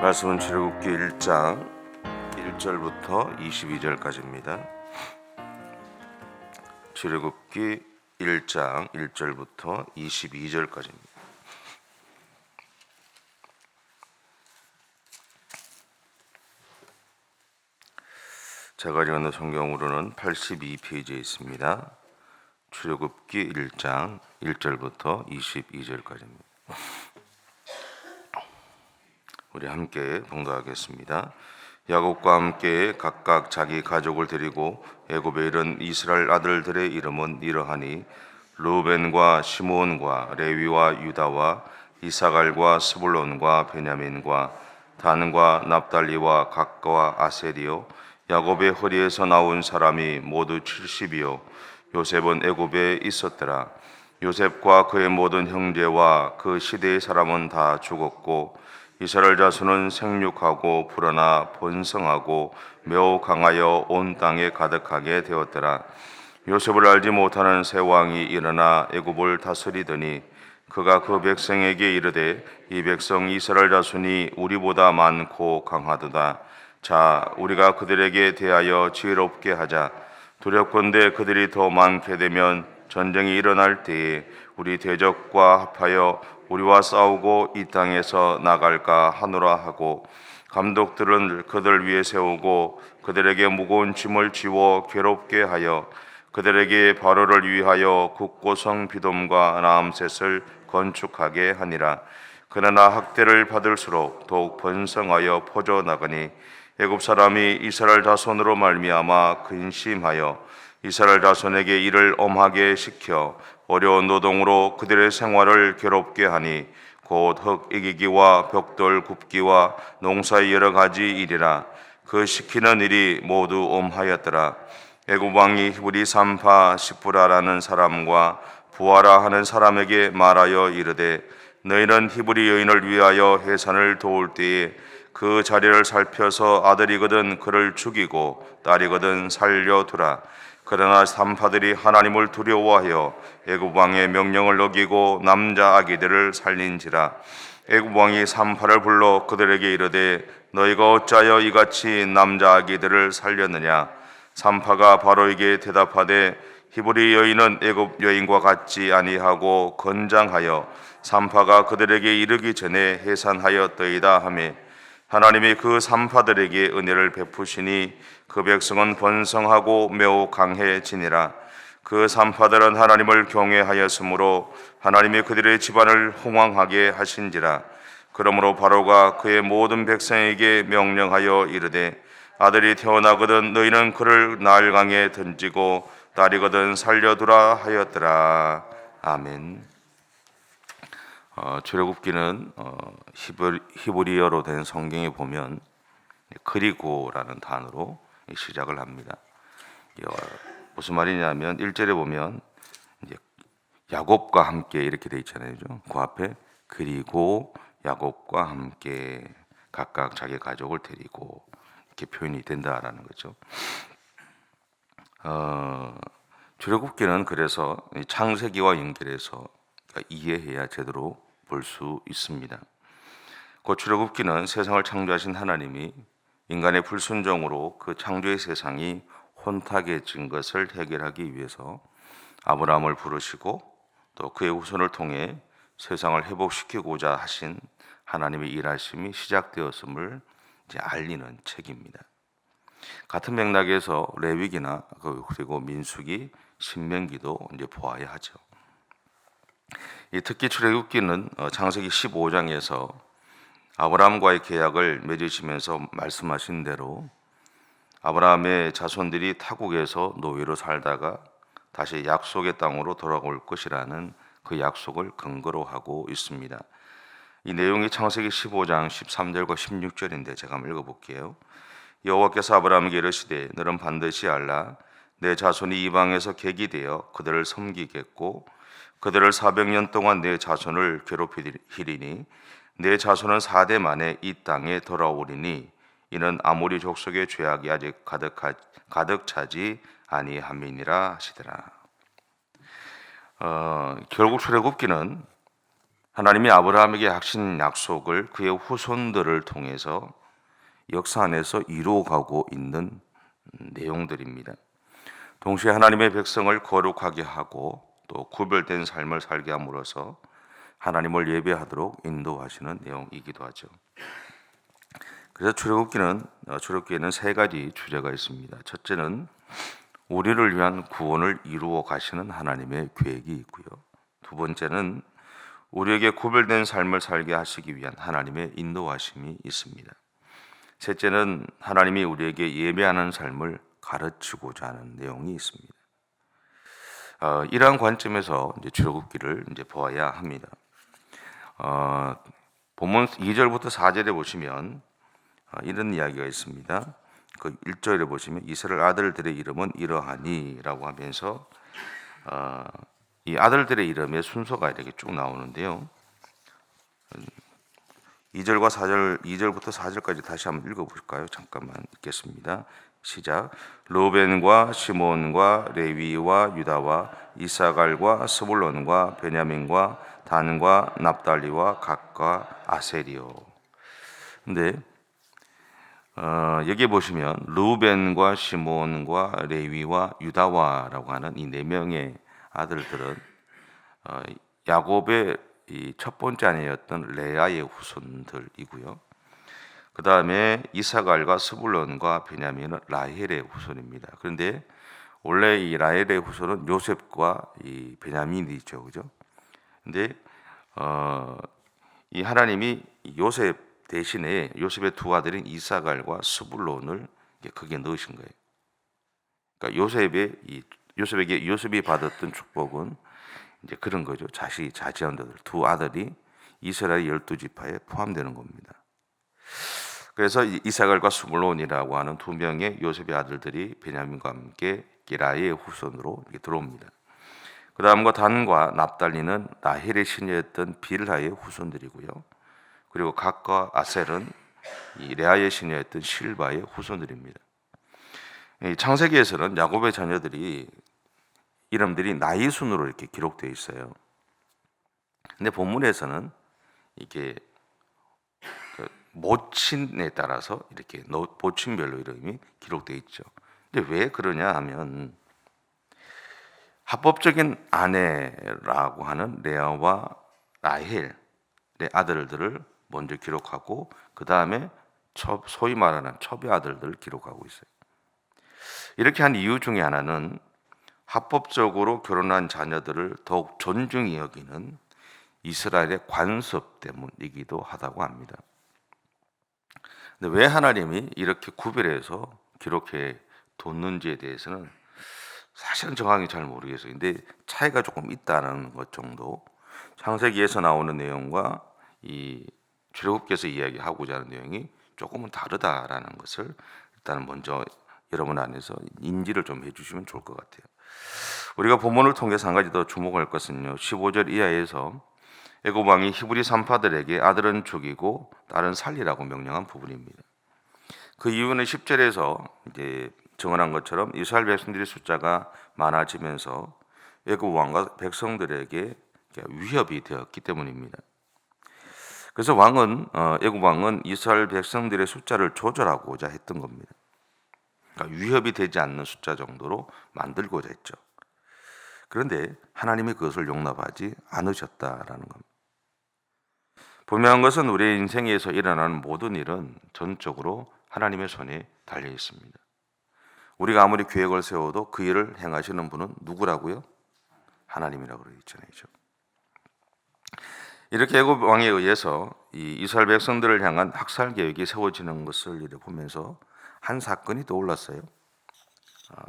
말씀은 출애굽기 1장 1절부터 22절까지입니다. 출애굽기 1장 1절부터 22절까지입니다. 제가 읽는 성경으로는 82페이지에 있습니다. 출애굽기 1장 1절부터 22절까지입니다. 우리 함께 봉독하겠습니다. 야곱과 함께 각각 자기 가족을 데리고 애굽에 이른 이스라엘 아들들의 이름은 이러하니 르우벤과 시므온과 레위와 유다와 이사갈과 스불론과 베냐민과 단과 납달리와 gad과 아셀이요 야곱의 허리에서 나온 사람이 모두 70이요 요셉은 애굽에 있었더라. 요셉과 그의 모든 형제와 그 시대의 사람은 다 죽었고 이스라엘 자손은 생육하고 불어나 번성하고 매우 강하여 온 땅에 가득하게 되었더라. 요셉을 알지 못하는 새 왕이 일어나 애굽을 다스리더니 그가 그 백성에게 이르되 이 백성 이스라엘 자손이 우리보다 많고 강하도다. 자, 우리가 그들에게 대하여 지혜롭게 하자. 두렵건대 그들이 더 많게 되면 전쟁이 일어날 때에 우리 대적과 합하여 우리와 싸우고 이 땅에서 나갈까 하노라 하고 감독들은 그들 위에 세우고 그들에게 무거운 짐을 지워 괴롭게 하여 그들에게 바로를 위하여 국고성 비돔과 라암셋을 건축하게 하니라. 그러나 학대를 받을수록 더욱 번성하여 퍼져 나가니 애굽 사람이 이스라엘 자손으로 말미암아 근심하여 이스라엘 자손에게 일을 엄하게 시켜 어려운 노동으로 그들의 생활을 괴롭게 하니 곧 흙 이기기와 벽돌 굽기와 농사의 여러 가지 일이라. 그 시키는 일이 모두 엄하였더라. 애굽 왕이 히브리 산파 시프라라는 사람과 부하라 하는 사람에게 말하여 이르되 너희는 히브리 여인을 위하여 해산을 도울 때에 그 자리를 살펴서 아들이거든 그를 죽이고 딸이거든 살려두라. 그러나 산파들이 하나님을 두려워하여 애굽 왕의 명령을 어기고 남자 아기들을 살린지라. 애굽 왕이 산파를 불러 그들에게 이르되 너희가 어찌하여 이같이 남자 아기들을 살렸느냐. 산파가 바로에게 대답하되 히브리 여인은 애굽 여인과 같지 아니하고 건장하여 산파가 그들에게 이르기 전에 해산하였더이다 하매 하나님이 그 산파들에게 은혜를 베푸시니 그 백성은 번성하고 매우 강해지니라. 그 산파들은 하나님을 경외하였으므로 하나님이 그들의 집안을 흥왕하게 하신지라. 그러므로 바로가 그의 모든 백성에게 명령하여 이르되 아들이 태어나거든 너희는 그를 나일강에 던지고 딸이거든 살려두라 하였더라. 아멘. 출애굽기는 히브리어로 된 성경에 보면 그리고라는 단어로 시작을 합니다. 무슨 말이냐면 1절에 보면 이제 야곱과 함께 이렇게 돼 있잖아요. 그 앞에 그리고 야곱과 함께 각각 자기 가족을 데리고 이렇게 표현이 된다라는 거죠. 출애굽기는 그래서 창세기와 연결해서 이해해야 제대로 볼 수 있습니다. 그 출애굽기는 세상을 창조하신 하나님이 인간의 불순종으로 그 창조의 세상이 혼탁해진 것을 해결하기 위해서 아브라함을 부르시고 또 그의 후손을 통해 세상을 회복시키고자 하신 하나님의 일하심이 시작되었음을 이제 알리는 책입니다. 같은 맥락에서 레위기나 그리고 민수기, 신명기도 이제 보아야 하죠. 특히 출애굽기는 창세기 15장에서 아브라함과의 계약을 맺으시면서 말씀하신 대로 아브라함의 자손들이 타국에서 노예로 살다가 다시 약속의 땅으로 돌아올 것이라는 그 약속을 근거로 하고 있습니다. 이 내용이 창세기 15장 13절과 16절인데 제가 한번 읽어볼게요. 여호와께서 아브라함에게 이르시되 너는 반드시 알라 내 자손이 이방에서 객이 되어 그들을 섬기겠고 그들을 400년 동안 내 자손을 괴롭히리니 내 자손은 4대 만에 이 땅에 돌아오리니 이는 아모리 족속의 죄악이 아직 가득 차지 아니함이니라 하시더라. 결국 출애굽기는 하나님이 아브라함에게 하신 약속을 그의 후손들을 통해서 역사 안에서 이루어가고 있는 내용들입니다. 동시에 하나님의 백성을 거룩하게 하고 또 구별된 삶을 살게 함으로써 하나님을 예배하도록 인도하시는 내용이기도 하죠. 그래서 출애굽기에는 세 가지 주제가 있습니다. 첫째는 우리를 위한 구원을 이루어 가시는 하나님의 계획이 있고요. 두 번째는 우리에게 구별된 삶을 살게 하시기 위한 하나님의 인도하심이 있습니다. 셋째는 하나님이 우리에게 예배하는 삶을 가르치고자 하는 내용이 있습니다. 이러한 관점에서 이제 출애굽기를 이제 보아야 합니다. 본문 2절부터 4절에 보시면 이런 이야기가 있습니다. 그 1절에 보시면 이스라엘 아들들의 이름은 이러하니라고 하면서 이 아들들의 이름의 순서가 이렇게 쭉 나오는데요. 2절부터 4절까지 다시 한번 읽어볼까요? 잠깐만 읽겠습니다. 시작. 르우벤과 시몬과 레위와 유다와 이사갈과 스불론과 베냐민과 단과 납달리와 gad과 아셀이요. 근데 여기 보시면 르우벤과 시몬과 레위와 유다와라고 하는 이 네 명의 아들들은 야곱의 이 첫 번째 아내였던 레아의 후손들이고요. 그 다음에 이사갈과 스불론과 베냐민은 라헬의 후손입니다. 그런데 원래 이 라헬의 후손은 요셉과 이 베냐민이죠, 그죠? 근데 이 하나님이 요셉 대신에 요셉의 두 아들인 이사갈과 스불론을 거기에 넣으신 거예요. 그러니까 요셉이 받았던 축복은 이제 그런 거죠. 자지언더들 두 아들이 이스라엘 12지파에 포함되는 겁니다. 그래서 이사갈과 스불론이라고 하는 두 명의 요셉의 아들들이 베냐민과 함께 라헬의 후손으로 들어옵니다. 그 다음과 단과 납달리는 라헬의 시녀였던 빌하의 후손들이고요. 그리고 gad과 아셀은 이 레아의 시녀였던 실바의 후손들입니다. 창세기에서는 야곱의 자녀들이 이름들이 나이 순으로 이렇게 기록되어 있어요. 근데 본문에서는 이게 모친에 따라서 이렇게 모친별로 이름이 기록되어 있죠. 근데 왜 그러냐 하면 합법적인 아내라고 하는 레아와 라헬의 아들들을 먼저 기록하고 그 다음에 소위 말하는 첩의 아들들을 기록하고 있어요. 이렇게 한 이유 중에 하나는 합법적으로 결혼한 자녀들을 더욱 존중히 여기는 이스라엘의 관습 때문이기도 하다고 합니다. 근데 왜 하나님이 이렇게 구별해서 기록해 뒀는지에 대해서는 사실은 정확히 잘 모르겠어요. 근데 차이가 조금 있다는 것 정도, 창세기에서 나오는 내용과 이 출애굽기에서 이야기하고자 하는 내용이 조금은 다르다라는 것을 일단 먼저 여러분 안에서 인지를 좀 해주시면 좋을 것 같아요. 우리가 본문을 통해서 한 가지 더 주목할 것은요, 15절 이하에서 애굽 왕이 히브리 산파들에게 아들은 죽이고 딸은 살리라고 명령한 부분입니다. 그 이유는 10절에서 이제 정언한 것처럼 이스라엘 백성들의 숫자가 많아지면서 애굽 왕과 백성들에게 위협이 되었기 때문입니다. 그래서 애굽 왕은 이스라엘 백성들의 숫자를 조절하고자 했던 겁니다. 그러니까 위협이 되지 않는 숫자 정도로 만들고자 했죠. 그런데 하나님이 그것을 용납하지 않으셨다라는 겁니다. 분명한 것은 우리의 인생에서 일어나는 모든 일은 전적으로 하나님의 손에 달려 있습니다. 우리가 아무리 계획을 세워도 그 일을 행하시는 분은 누구라고요? 하나님이라고 그러잖아요. 이렇게 애굽 왕에 의해서 이 이스라엘 백성들을 향한 학살 계획이 세워지는 것을 보면서 한 사건이 떠올랐어요.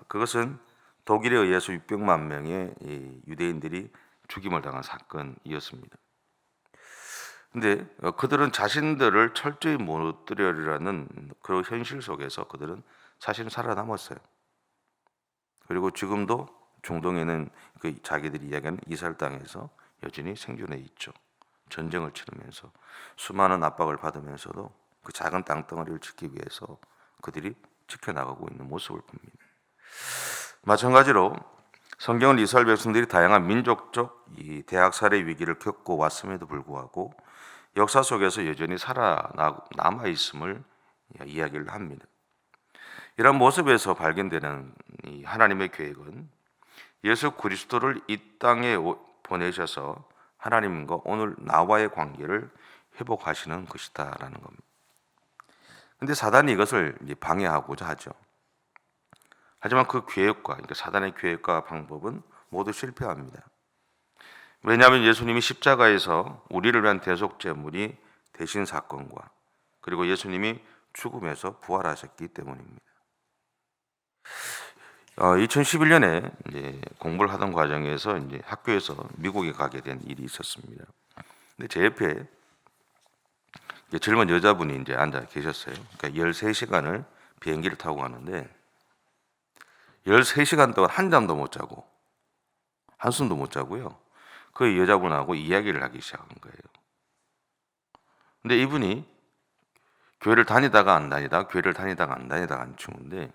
그것은 독일에 의해서 600만 명의 유대인들이 죽임을 당한 사건이었습니다. 근데 그들은 자신들을 철저히 무너뜨리려는 그 현실 속에서 그들은 사실은 살아남았어요. 그리고 지금도 중동에는 그 자기들이 이야기하는 이스라엘 땅에서 여전히 생존해 있죠. 전쟁을 치르면서 수많은 압박을 받으면서도 그 작은 땅덩어리를 지키기 위해서 그들이 지켜나가고 있는 모습을 봅니다. 마찬가지로 성경은 이스라엘 백성들이 다양한 민족적 이 대학 살해 위기를 겪고 왔음에도 불구하고 역사 속에서 여전히 살아남아 있음을 이야기를 합니다. 이런 모습에서 발견되는 이 하나님의 계획은 예수 그리스도를 이 땅에 보내셔서 하나님과 오늘 나와의 관계를 회복하시는 것이다라는 겁니다. 근데 사단이 이것을 방해하고자 하죠. 하지만 그 계획과, 그러니까 사단의 계획과 방법은 모두 실패합니다. 왜냐하면 예수님이 십자가에서 우리를 위한 대속제물이 되신 사건과 그리고 예수님이 죽음에서 부활하셨기 때문입니다. 2011년에 이제 공부를 하던 과정에서 이제 학교에서 미국에 가게 된 일이 있었습니다. 근데 제 옆에 젊은 여자분이 이제 앉아 계셨어요. 그러니까 13시간을 비행기를 타고 가는데 13시간 동안 한 잠도 못 자고 한숨도 못 자고요. 그 여자분하고 이야기를 하기 시작한 거예요. 근데 이분이 교회를 다니다가 안 다니다가 교회를 다니다가 안 다니다가 하는 친구인데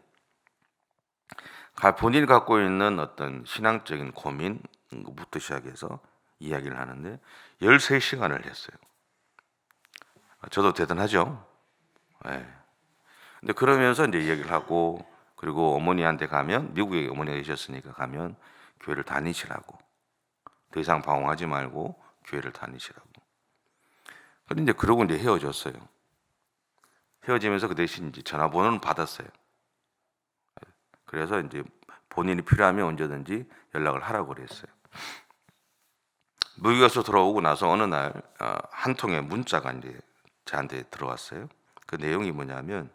본인이 갖고 있는 어떤 신앙적인 고민부터 시작해서 이야기를 하는데 13시간을 했어요. 저도 대단하죠? 네. 근데 그러면서 이제 이야기를 하고 그리고 어머니한테 가면 미국에 어머니가 계셨으니까 가면 교회를 다니시라고 더 이상 방황하지 말고 교회를 다니시라고. 그런데 이제 그러고 이제 헤어졌어요. 헤어지면서 그 대신 이제 전화번호는 받았어요. 그래서 이제 본인이 필요하면 언제든지 연락을 하라고 그랬어요. 미국에서 돌아오고 나서 어느 날 한 통의 문자가 이제 저한테 들어왔어요. 그 내용이 뭐냐면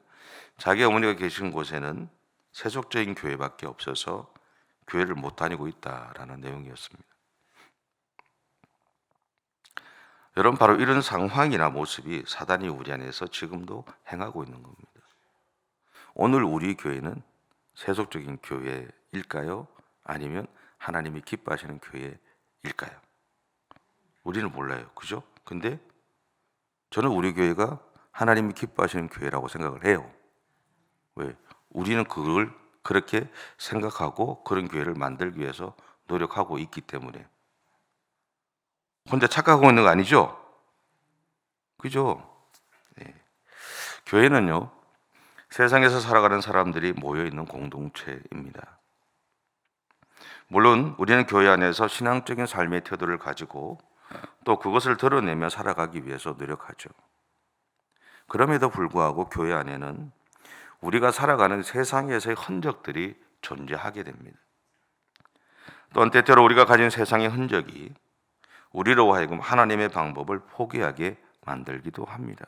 자기 어머니가 계신 곳에는 세속적인 교회밖에 없어서 교회를 못 다니고 있다라는 내용이었습니다. 여러분, 바로 이런 상황이나 모습이 사단이 우리 안에서 지금도 행하고 있는 겁니다. 오늘 우리 교회는 세속적인 교회일까요? 아니면 하나님이 기뻐하시는 교회일까요? 우리는 몰라요. 그죠? 근데 저는 우리 교회가 하나님이 기뻐하시는 교회라고 생각을 해요. 왜? 우리는 그걸 그렇게 생각하고 그런 교회를 만들기 위해서 노력하고 있기 때문에. 혼자 착각하고 있는 거 아니죠? 그죠? 네. 교회는요, 세상에서 살아가는 사람들이 모여있는 공동체입니다. 물론 우리는 교회 안에서 신앙적인 삶의 태도를 가지고 또 그것을 드러내며 살아가기 위해서 노력하죠. 그럼에도 불구하고 교회 안에는 우리가 살아가는 세상에서의 흔적들이 존재하게 됩니다. 또한 때때로 우리가 가진 세상의 흔적이 우리로 하여금 하나님의 방법을 포기하게 만들기도 합니다.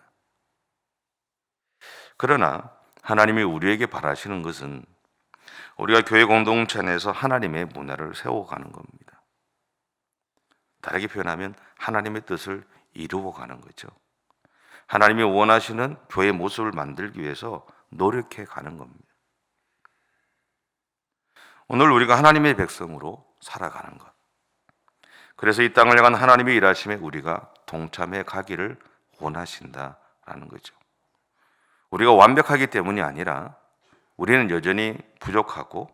그러나 하나님이 우리에게 바라시는 것은 우리가 교회 공동체 안에서 하나님의 문화를 세워가는 겁니다. 다르게 표현하면 하나님의 뜻을 이루어가는 거죠. 하나님이 원하시는 교회 모습을 만들기 위해서 노력해 가는 겁니다. 오늘 우리가 하나님의 백성으로 살아가는 것. 그래서 이 땅을 향한 하나님의 일하심에 우리가 동참해 가기를 원하신다라는 거죠. 우리가 완벽하기 때문이 아니라 우리는 여전히 부족하고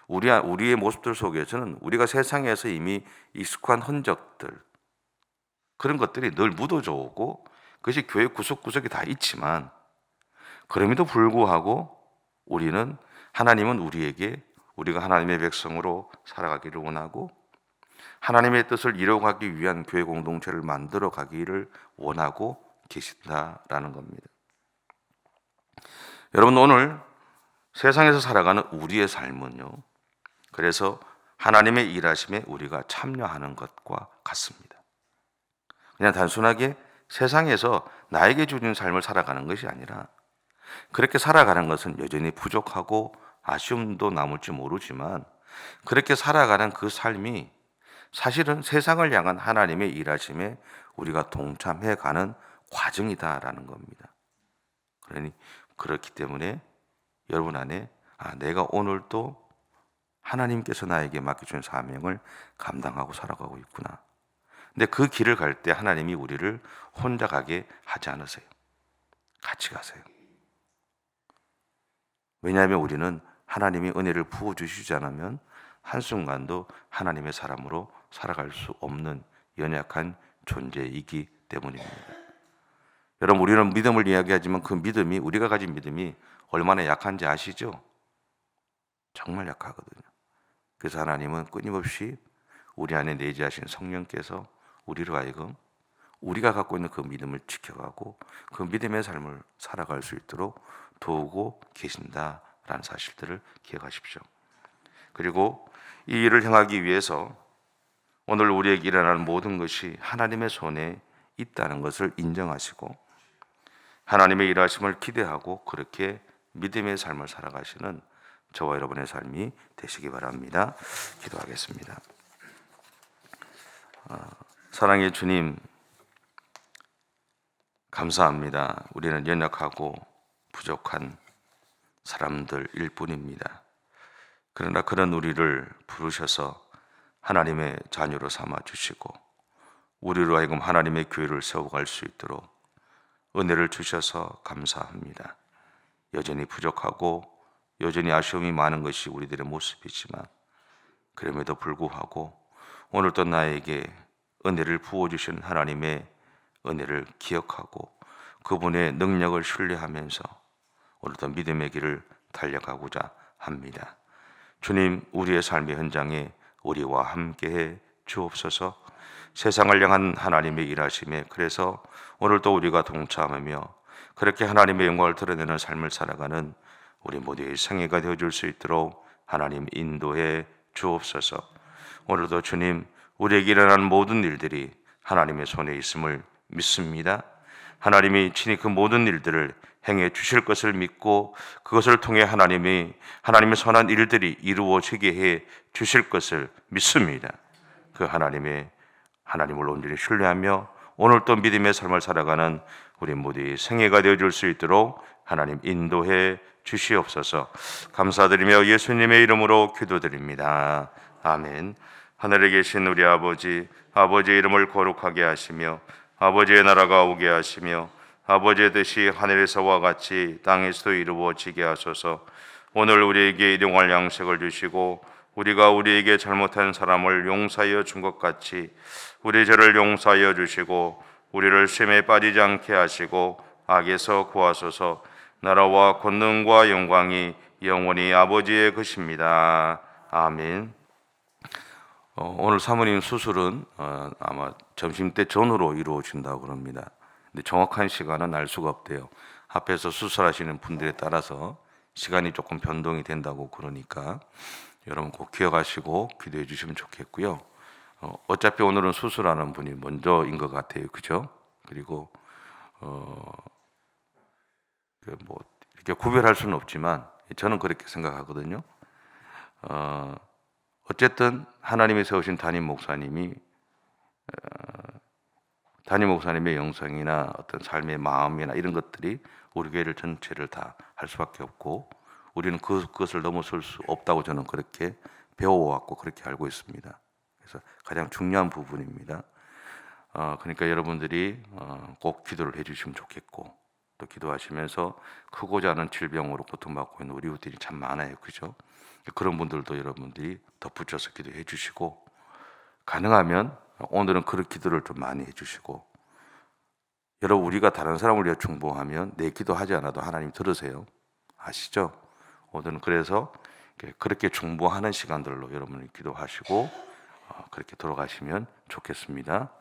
우리의 모습들 속에서는 우리가 세상에서 이미 익숙한 흔적들 그런 것들이 늘 묻어져 오고 그것이 교회 구석구석에 다 있지만 그럼에도 불구하고 하나님은 우리에게 우리가 하나님의 백성으로 살아가기를 원하고 하나님의 뜻을 이루어가기 위한 교회 공동체를 만들어 가기를 원하고 계신다라는 겁니다. 여러분, 오늘 세상에서 살아가는 우리의 삶은요, 그래서 하나님의 일하심에 우리가 참여하는 것과 같습니다. 그냥 단순하게 세상에서 나에게 주는 삶을 살아가는 것이 아니라 그렇게 살아가는 것은 여전히 부족하고 아쉬움도 남을지 모르지만 그렇게 살아가는 그 삶이 사실은 세상을 향한 하나님의 일하심에 우리가 동참해가는 과정이다라는 겁니다. 그렇기 때문에 여러분 안에 내가 오늘도 하나님께서 나에게 맡겨준 사명을 감당하고 살아가고 있구나. 근데 그 길을 갈 때 하나님이 우리를 혼자 가게 하지 않으세요. 같이 가세요. 왜냐하면 우리는 하나님이 은혜를 부어주시지 않으면 한순간도 하나님의 사람으로 살아갈 수 없는 연약한 존재이기 때문입니다. 여러분, 우리는 믿음을 이야기하지만 그 믿음이, 우리가 가진 믿음이 얼마나 약한지 아시죠? 정말 약하거든요. 그래서 하나님은 끊임없이 우리 안에 내재하신 성령께서 우리로 하여금 우리가 갖고 있는 그 믿음을 지켜가고 그 믿음의 삶을 살아갈 수 있도록 도우고 계신다라는 사실들을 기억하십시오. 그리고 이 일을 행하기 위해서 오늘 우리에게 일어나는 모든 것이 하나님의 손에 있다는 것을 인정하시고 하나님의 일하심을 기대하고 그렇게 믿음의 삶을 살아가시는 저와 여러분의 삶이 되시기 바랍니다. 기도하겠습니다. 사랑의 주님, 감사합니다. 우리는 연약하고 부족한 사람들일 뿐입니다. 그러나 그런 우리를 부르셔서 하나님의 자녀로 삼아 주시고 우리로 하여금 하나님의 교회를 세워갈 수 있도록 은혜를 주셔서 감사합니다. 여전히 부족하고 여전히 아쉬움이 많은 것이 우리들의 모습이지만 그럼에도 불구하고 오늘도 나에게 은혜를 부어주신 하나님의 은혜를 기억하고 그분의 능력을 신뢰하면서 오늘도 믿음의 길을 달려가고자 합니다. 주님, 우리의 삶의 현장에 우리와 함께해 주옵소서. 세상을 향한 하나님의 일하심에 그래서 오늘도 우리가 동참하며 그렇게 하나님의 영광을 드러내는 삶을 살아가는 우리 모두의 생애가 되어줄 수 있도록 하나님 인도해 주옵소서. 오늘도 주님, 우리에게 일어나는 모든 일들이 하나님의 손에 있음을 믿습니다. 하나님이 친히 그 모든 일들을 행해 주실 것을 믿고 그것을 통해 하나님의 선한 일들이 이루어지게 해 주실 것을 믿습니다. 그 하나님을 온전히 신뢰하며 오늘 또 믿음의 삶을 살아가는 우리 모두의 생애가 되어줄 수 있도록 하나님 인도해 주시옵소서. 감사드리며 예수님의 이름으로 기도드립니다. 아멘. 하늘에 계신 우리 아버지의 이름을 거룩하게 하시며 아버지의 나라가 오게 하시며 아버지의 뜻이 하늘에서와 같이 땅에서도 이루어지게 하소서. 오늘 우리에게 일용할 양식을 주시고 우리가 우리에게 잘못한 사람을 용서하여 준 것 같이 우리 죄를 용서하여 주시고 우리를 시험에 빠지지 않게 하시고 악에서 구하소서. 나라와 권능과 영광이 영원히 아버지의 것입니다. 아멘. 오늘 사모님 수술은 아마 점심때 전후로 이루어진다고 그럽니다. 근데 정확한 시간은 알 수가 없대요. 앞에서 수술하시는 분들에 따라서 시간이 조금 변동이 된다고 그러니까 여러분 꼭 기억하시고 기도해 주시면 좋겠고요. 어차피 오늘은 수술하는 분이 먼저인 것 같아요, 그죠? 그리고 뭐 이렇게 구별할 수는 없지만 저는 그렇게 생각하거든요. 어쨌든 하나님이 세우신 담임 목사님의 영성이나 어떤 삶의 마음이나 이런 것들이 우리 교회를 전체를 다 할 수밖에 없고 우리는 그것을 넘어설 수 없다고 저는 그렇게 배워왔고 그렇게 알고 있습니다. 그래서 가장 중요한 부분입니다. 그러니까 여러분들이 꼭 기도를 해주시면 좋겠고 또 기도하시면서 크고자 하는 질병으로 고통받고 있는 우리 이웃들이 참 많아요, 그죠? 그런 분들도 여러분들이 덧붙여서 기도해 주시고 가능하면 오늘은 그런 기도를 좀 많이 해주시고 여러분 우리가 다른 사람을 위해 중보하면 내 기도하지 않아도 하나님 들으세요. 아시죠? 오늘은 그래서 그렇게 중보하는 시간들로 여러분이 기도하시고 그렇게 돌아가시면 좋겠습니다.